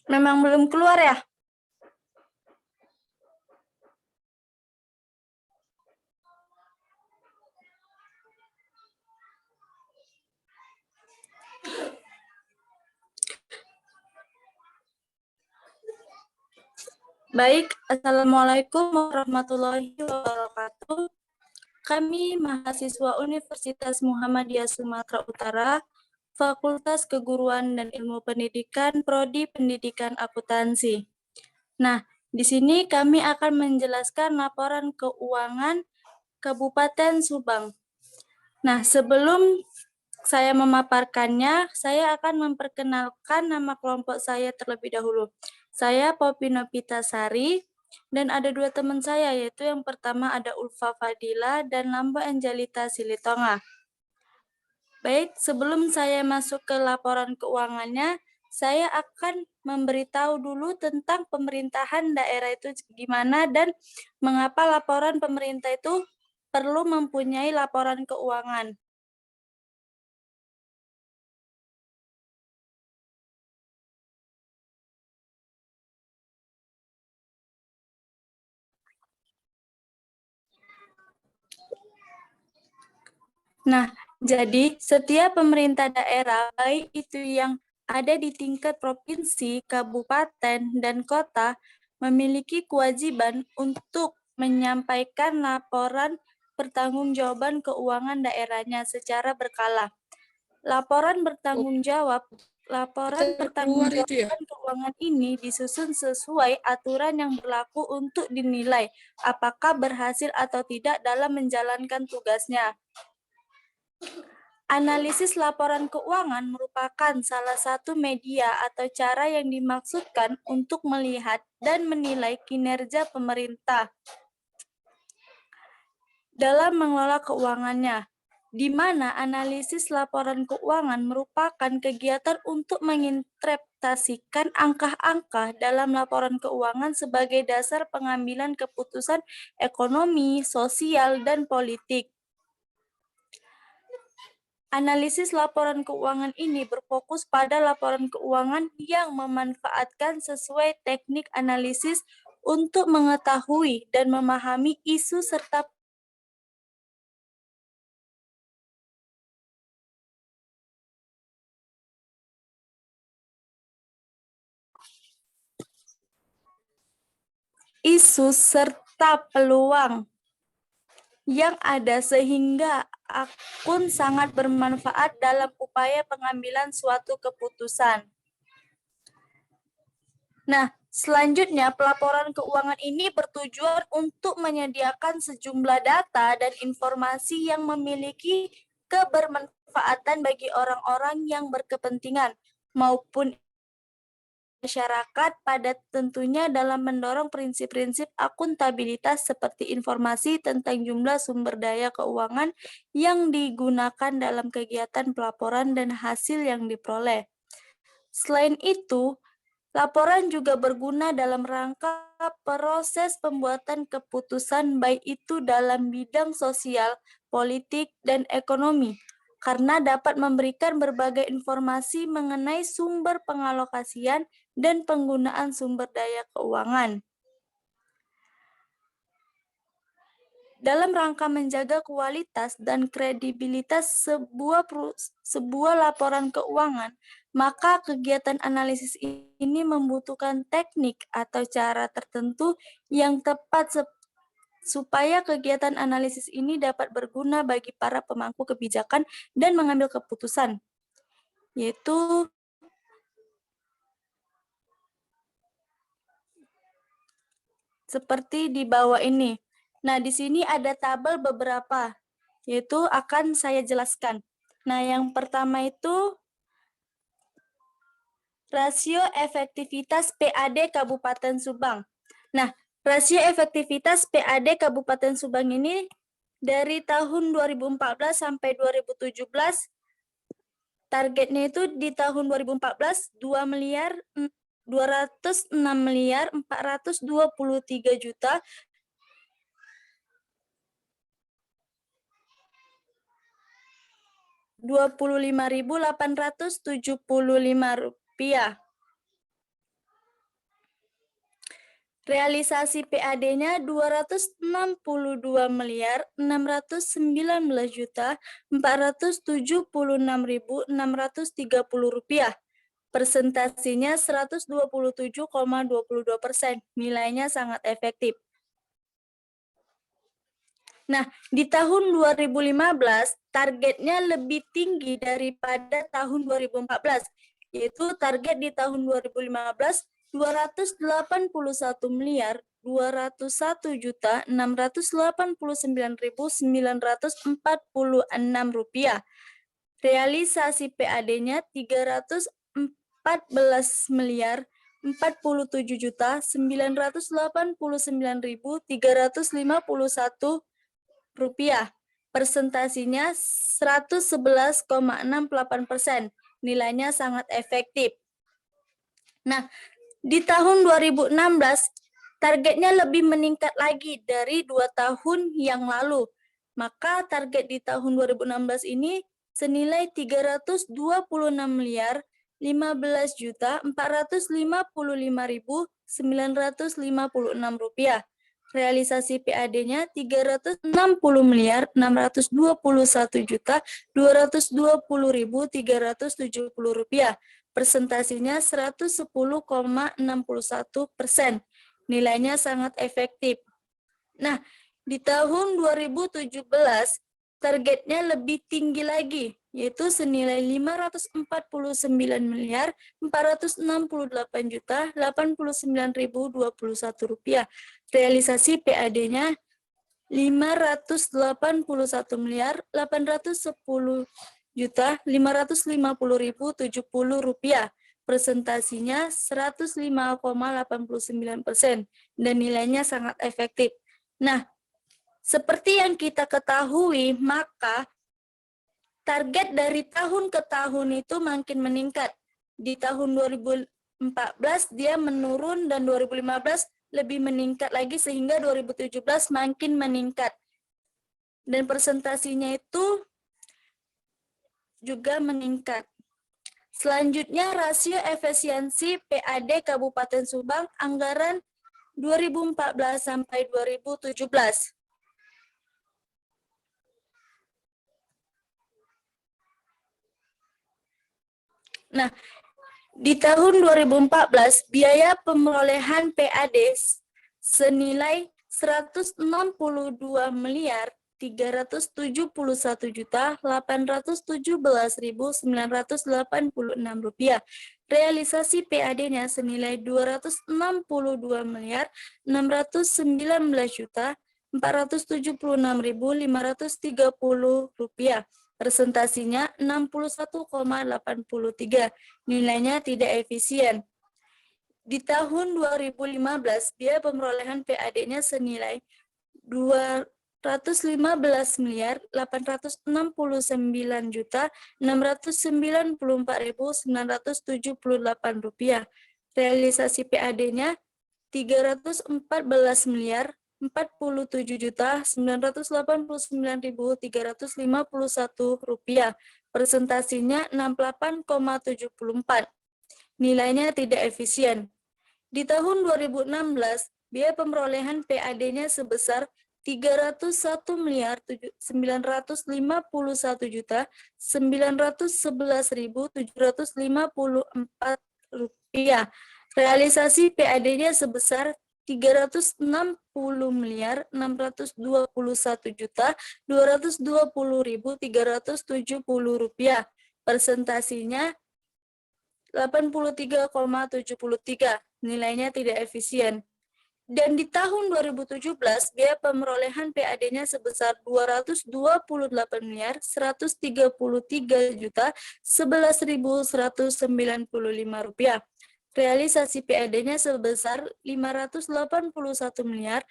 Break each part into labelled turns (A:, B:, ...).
A: Memang belum keluar ya? Baik, Assalamualaikum warahmatullahi wabarakatuh. Kami mahasiswa Universitas Muhammadiyah Sumatera Utara, Fakultas Keguruan dan Ilmu Pendidikan, Prodi Pendidikan Akuntansi. Nah, di sini kami akan menjelaskan laporan keuangan Kabupaten Subang. Nah, sebelum saya memaparkannya, saya akan memperkenalkan nama kelompok saya terlebih dahulu. Saya Poppy Nopitasari, dan ada dua teman saya, yaitu yang pertama ada Ulfa Fadila dan Lambo Angelita Silitonga. Baik, sebelum saya masuk ke laporan keuangannya, saya akan memberitahu dulu tentang pemerintahan daerah itu gimana dan mengapa laporan pemerintah itu perlu mempunyai laporan keuangan. Nah, jadi setiap pemerintah daerah, baik itu yang ada di tingkat provinsi, kabupaten, dan kota, memiliki kewajiban untuk menyampaikan laporan pertanggungjawaban keuangan daerahnya secara berkala. Laporan bertanggung jawab, laporan pertanggungjawaban keuangan ini disusun sesuai aturan yang berlaku untuk dinilai apakah berhasil atau tidak dalam menjalankan tugasnya. Analisis laporan keuangan merupakan salah satu media atau cara yang dimaksudkan untuk melihat dan menilai kinerja pemerintah dalam mengelola keuangannya, di mana analisis laporan keuangan merupakan kegiatan untuk menginterpretasikan angka-angka dalam laporan keuangan sebagai dasar pengambilan keputusan ekonomi, sosial, dan politik. Analisis laporan keuangan ini berfokus pada laporan keuangan yang memanfaatkan sesuai teknik analisis untuk mengetahui dan memahami isu serta peluang yang ada sehingga akun sangat bermanfaat dalam upaya pengambilan suatu keputusan. Nah, selanjutnya pelaporan keuangan ini bertujuan untuk menyediakan sejumlah data dan informasi yang memiliki kebermanfaatan bagi orang-orang yang berkepentingan maupun masyarakat pada tentunya dalam mendorong prinsip-prinsip akuntabilitas seperti informasi tentang jumlah sumber daya keuangan yang digunakan dalam kegiatan pelaporan dan hasil yang diperoleh. Selain itu, laporan juga berguna dalam rangka proses pembuatan keputusan baik itu dalam bidang sosial, politik, dan ekonomi, karena dapat memberikan berbagai informasi mengenai sumber pengalokasian dan penggunaan sumber daya keuangan. Dalam rangka menjaga kualitas dan kredibilitas sebuah laporan keuangan, maka kegiatan analisis ini membutuhkan teknik atau cara tertentu yang tepat supaya kegiatan analisis ini dapat berguna bagi para pemangku kebijakan dan mengambil keputusan, yaitu seperti di bawah ini. Nah, di sini ada tabel beberapa, yaitu akan saya jelaskan. Nah, yang pertama itu rasio efektivitas PAD Kabupaten Subang. Nah, rasio efektivitas PAD Kabupaten Subang ini dari tahun 2014 sampai 2017, targetnya itu di tahun 2014 2.206.423.000.000 25.875 rupiah. Realisasi PAD-nya 262.619.476.630 rupiah. Persentasinya 127,22%. Nilainya sangat efektif. Nah, di tahun 2015 targetnya lebih tinggi daripada tahun 2014, yaitu target di tahun 2015 281 miliar 201.689.946 rupiah. Realisasi PAD-nya 314 miliar 47.989.351 rupiah. Persentasinya 111,68%. Nilainya sangat efektif. Nah, di tahun 2016 targetnya lebih meningkat lagi dari 2 tahun yang lalu. Maka target di tahun 2016 ini senilai 326 miliar 15.455.956 rupiah. Realisasi PAD-nya 360 miliar 621.220.370 rupiah. Persentasinya 110,61%. Nilainya sangat efektif. Nah, di tahun 2017 targetnya lebih tinggi lagi, yaitu senilai 549 miliar 468.089.021 rupiah. Realisasi PAD-nya 581 miliar 810.550.070 rupiah. Presentasinya 105,89% dan nilainya sangat efektif. Nah, seperti yang kita ketahui, maka target dari tahun ke tahun itu makin meningkat. Di tahun 2014 dia menurun dan 2015 lebih meningkat lagi sehingga 2017 makin meningkat. Dan presentasinya itu juga meningkat. Selanjutnya rasio efisiensi PAD Kabupaten Subang anggaran 2014 sampai 2017. Nah, di tahun 2014 biaya pemerolehan PAD senilai 162 miliar 371.817.986 rupiah. Realisasi PAD-nya senilai 262 miliar 619.476.530 rupiah. Persentasinya 61,83. Nilainya tidak efisien. Di tahun 2015, biaya pemerolehan PAD-nya senilai 215 miliar 869.694.978 rupiah. Realisasi PAD-nya 314 miliar 47.989.351 rupiah. Persentasinya 68,74. Nilainya tidak efisien. Di tahun 2016, biaya pemerolehan PAD-nya sebesar 301 miliar 991.911.754 rupiah. Realisasi PAD-nya sebesar 360 miliar 621.220.370 rupiah. Persentasinya 83,73. Nilainya tidak efisien. Dan di tahun 2017, biaya pemerolehan PAD-nya sebesar 228 miliar 133.011.195 rupiah. Realisasi PAD-nya sebesar 581 miliar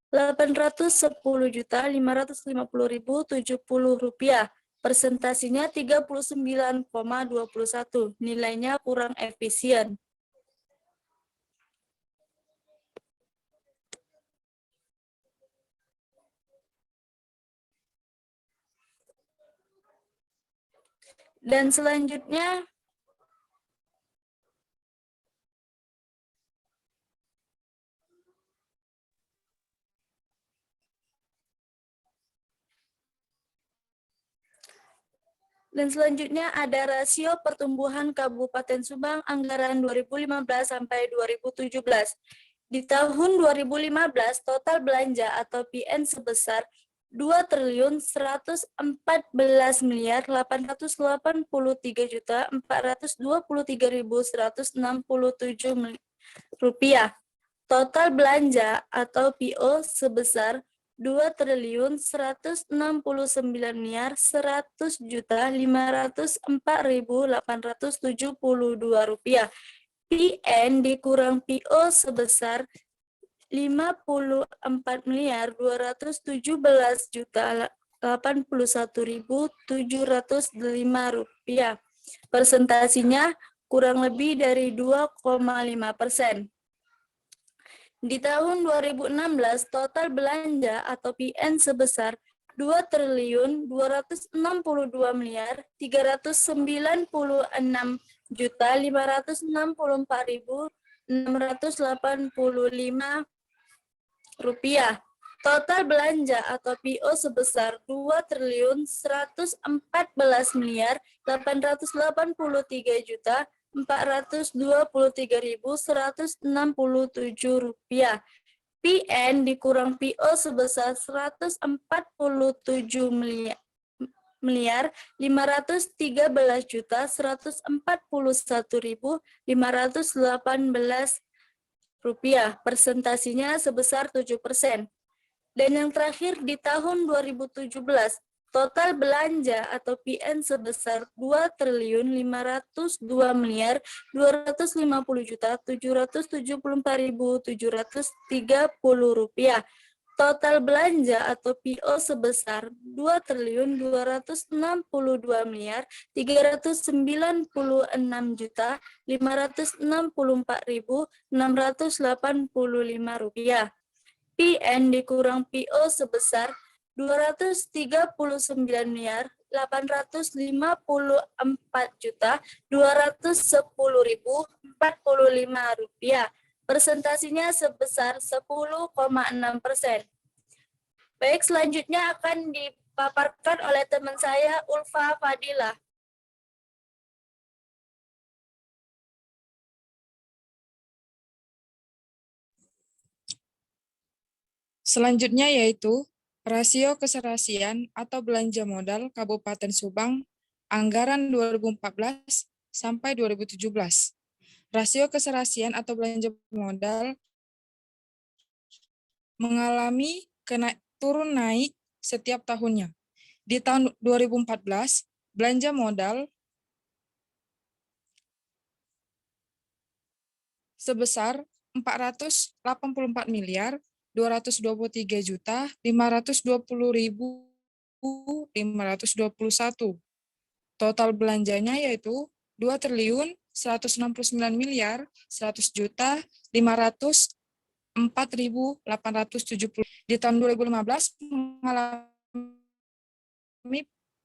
A: 810.550.070 rupiah. Persentasinya 39,21. Nilainya kurang efisien. Dan selanjutnya Dan selanjutnya ada rasio pertumbuhan Kabupaten Subang anggaran 2015 sampai 2017. Di tahun 2015, total belanja atau PN sebesar 2.114.483.423.167 rupiah. Total belanja atau PO sebesar 2.169.100.504.872 rupiah. PN dikurang PO sebesar 54.217.081.705 rupiah. Persentasinya kurang lebih dari 2,5%. Di tahun 2016, total belanja atau PN sebesar 2.296.396.564.685 rupiah. Total belanja atau PO sebesar 2.114.883.423.167 rupiah. PN dikurang PO sebesar 140.513.141.518 rupiah. Persentasinya sebesar 7%. Dan yang terakhir di tahun 2017, total belanja atau PN sebesar 2.552.774.730 rupiah. Total belanja atau PO sebesar 2.296.596.685 rupiah. PN dikurang PO sebesar 239.854.210.045 rupiah. Persentasinya sebesar 10,6%. Baik, selanjutnya akan dipaparkan oleh teman saya, Ulfa Fadilah.
B: Selanjutnya yaitu rasio keserasian atau belanja modal Kabupaten Subang anggaran 2014 sampai 2017. Rasio keserasian atau belanja modal mengalami turun naik setiap tahunnya. Di tahun 2014, belanja modal sebesar 484 miliar 223.520.521. Total belanjanya yaitu 2.199.100.504.870. Di tahun 2015 mengalami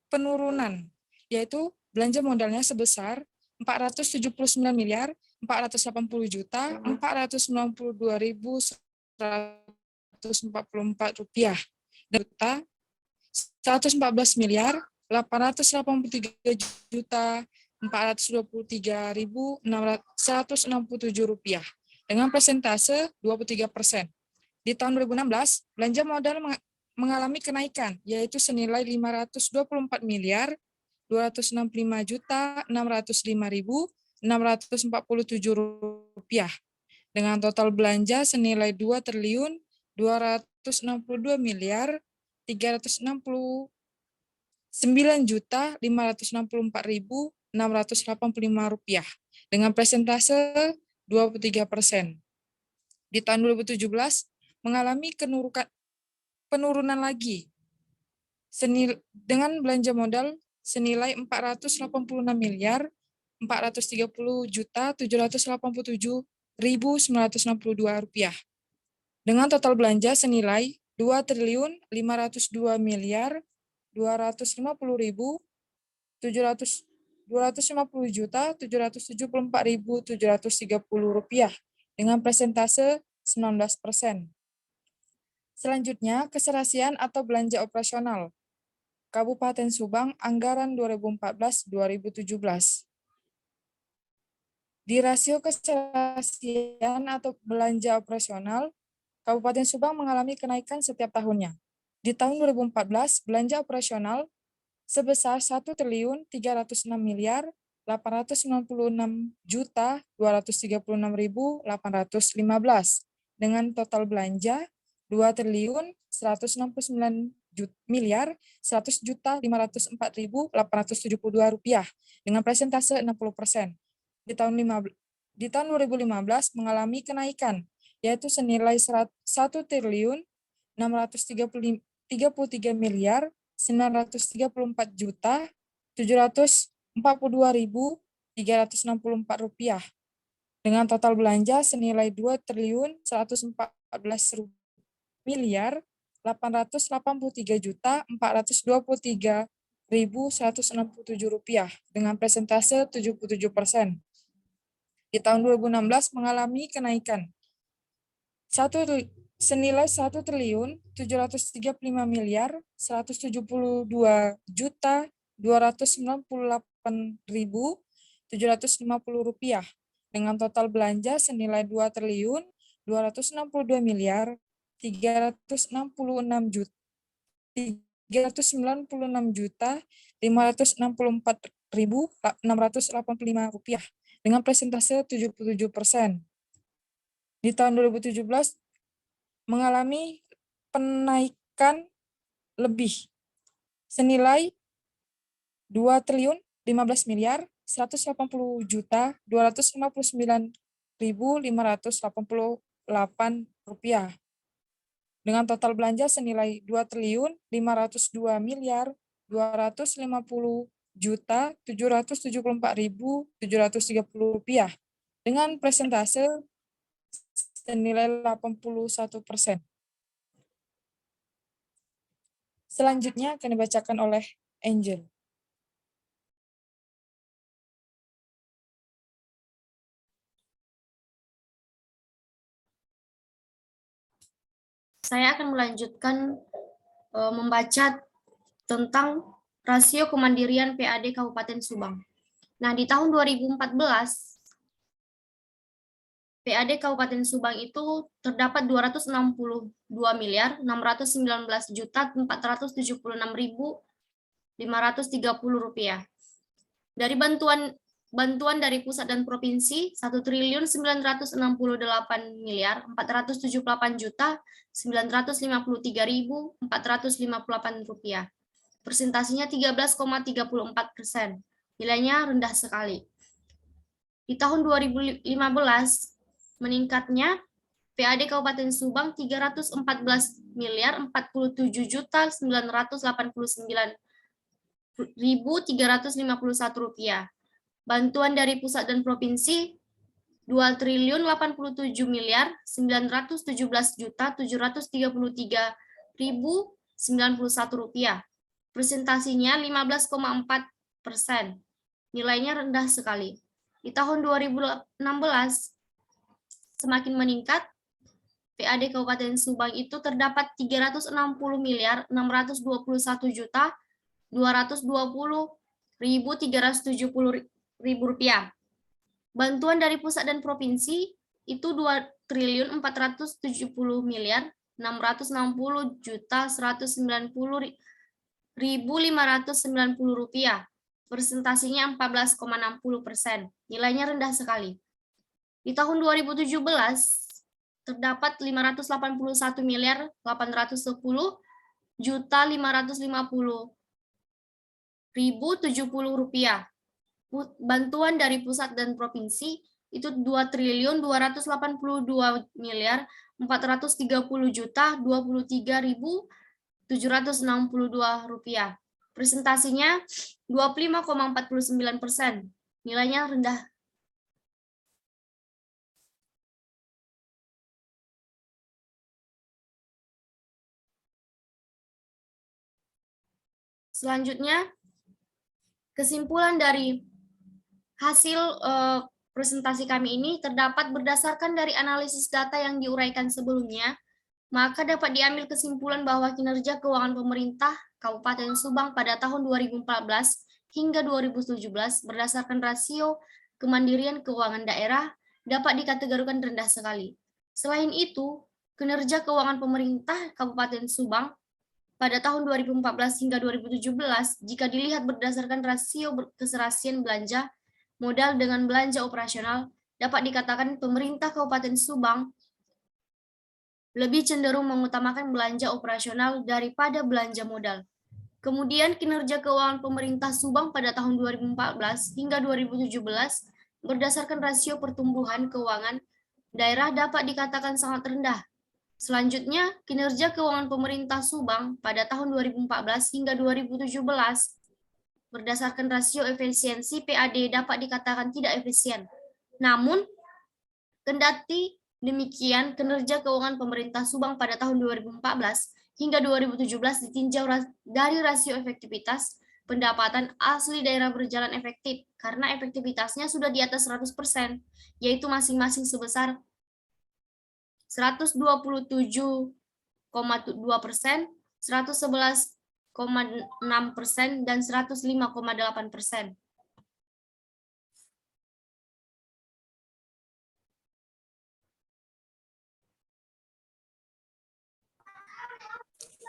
B: penurunan, yaitu belanja modalnya sebesar 479.480.492.144 rupiah. Juta 114.483.467 rupiah dengan persentase 23%. Di tahun 2016, belanja modal mengalami kenaikan, yaitu senilai 524 miliar 264.605.647 rupiah dengan total belanja senilai 2.262 miliar 369.564.685 rupiah dengan persentase 23%. Di tahun 2017 mengalami penurunan lagi dengan belanja modal senilai 486 miliar 430.787.962 rupiah dengan total belanja senilai 2.502 miliar 250.774.730 rupiah dengan persentase 19%. Selanjutnya, keserasian atau belanja operasional. Kabupaten Subang anggaran 2014-2017. Di rasio keserasian atau belanja operasional, Kabupaten Subang mengalami kenaikan setiap tahunnya. Di tahun 2014, belanja operasional sebesar 1.396.836.236.815 dengan total belanja 2.199.100.504.872 rupiah dengan persentase 60%. Di tahun 2015 mengalami kenaikan yaitu senilai 1.934.742.364 rupiah dengan total belanja senilai 2.183.423.167 rupiah dengan persentase 77%. Di tahun 2016 mengalami kenaikan senilai 1.193.298.298.750 rupiah dengan total belanja senilai 2.296.396.564.685 rupiah dengan persentase 77%. Di tahun 2017 mengalami penaikan lebih senilai 2.015.180.259.588 rupiah dengan total belanja senilai 2.520.274.730 rupiah dengan persentase senilai 81%. Selanjutnya akan dibacakan oleh Angel.
C: Saya akan melanjutkan membaca tentang rasio kemandirian PAD Kabupaten Subang. Nah, di tahun 2014, PAD Kabupaten Subang itu terdapat 262.919.476.530 rupiah. Dari bantuan dari pusat dan provinsi 1.968.953.458 rupiah. Persentasinya 13,34%. Nilainya rendah sekali. Di tahun 2015 meningkatnya PAD Kabupaten Subang 314.989.351 rupiah. Bantuan dari pusat dan provinsi 2.917.733.091 rupiah. Presentasinya 15,4%. Nilainya rendah sekali. Di tahun 2016 semakin meningkat. PAD Kabupaten Subang itu terdapat 360.621.220.370 rupiah. Bantuan dari pusat dan provinsi itu 2.470.660.190.590 rupiah. Persentasinya 14,60%. Nilainya rendah sekali. Di tahun 2017 terdapat 581.850.550.070 rupiah. Bantuan dari pusat dan provinsi itu 2.280.230.023.762 rupiah. Presentasinya 25,49%. Nilainya rendah. Selanjutnya, kesimpulan dari hasil presentasi kami ini terdapat berdasarkan dari analisis data yang diuraikan sebelumnya, maka dapat diambil kesimpulan bahwa kinerja keuangan pemerintah Kabupaten Subang pada tahun 2014 hingga 2017 berdasarkan rasio kemandirian keuangan daerah dapat dikategorikan rendah sekali. Selain itu, kinerja keuangan pemerintah Kabupaten Subang pada tahun 2014 hingga 2017 jika dilihat berdasarkan rasio keserasian belanja modal dengan belanja operasional dapat dikatakan pemerintah Kabupaten Subang lebih cenderung mengutamakan belanja operasional daripada belanja modal. Kemudian kinerja keuangan pemerintah Subang pada tahun 2014 hingga 2017 berdasarkan rasio pertumbuhan keuangan daerah dapat dikatakan sangat rendah. Selanjutnya, kinerja keuangan pemerintah Subang pada tahun 2014 hingga 2017 berdasarkan rasio efisiensi PAD dapat dikatakan tidak efisien. Namun, kendati demikian, kinerja keuangan pemerintah Subang pada tahun 2014 hingga 2017 ditinjau dari rasio efektivitas pendapatan asli daerah berjalan efektif karena efektivitasnya sudah di atas 100%, yaitu masing-masing sebesar 127,2%, 111,6%, dan 105,8%.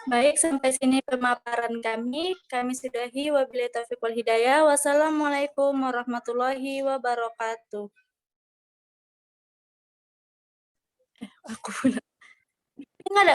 A: Baik, sampai sini pemaparan kami. Kami sudahi. Wabillahi taufiq wal hidayah. Wassalamualaikum warahmatullahi wabarakatuh. Aku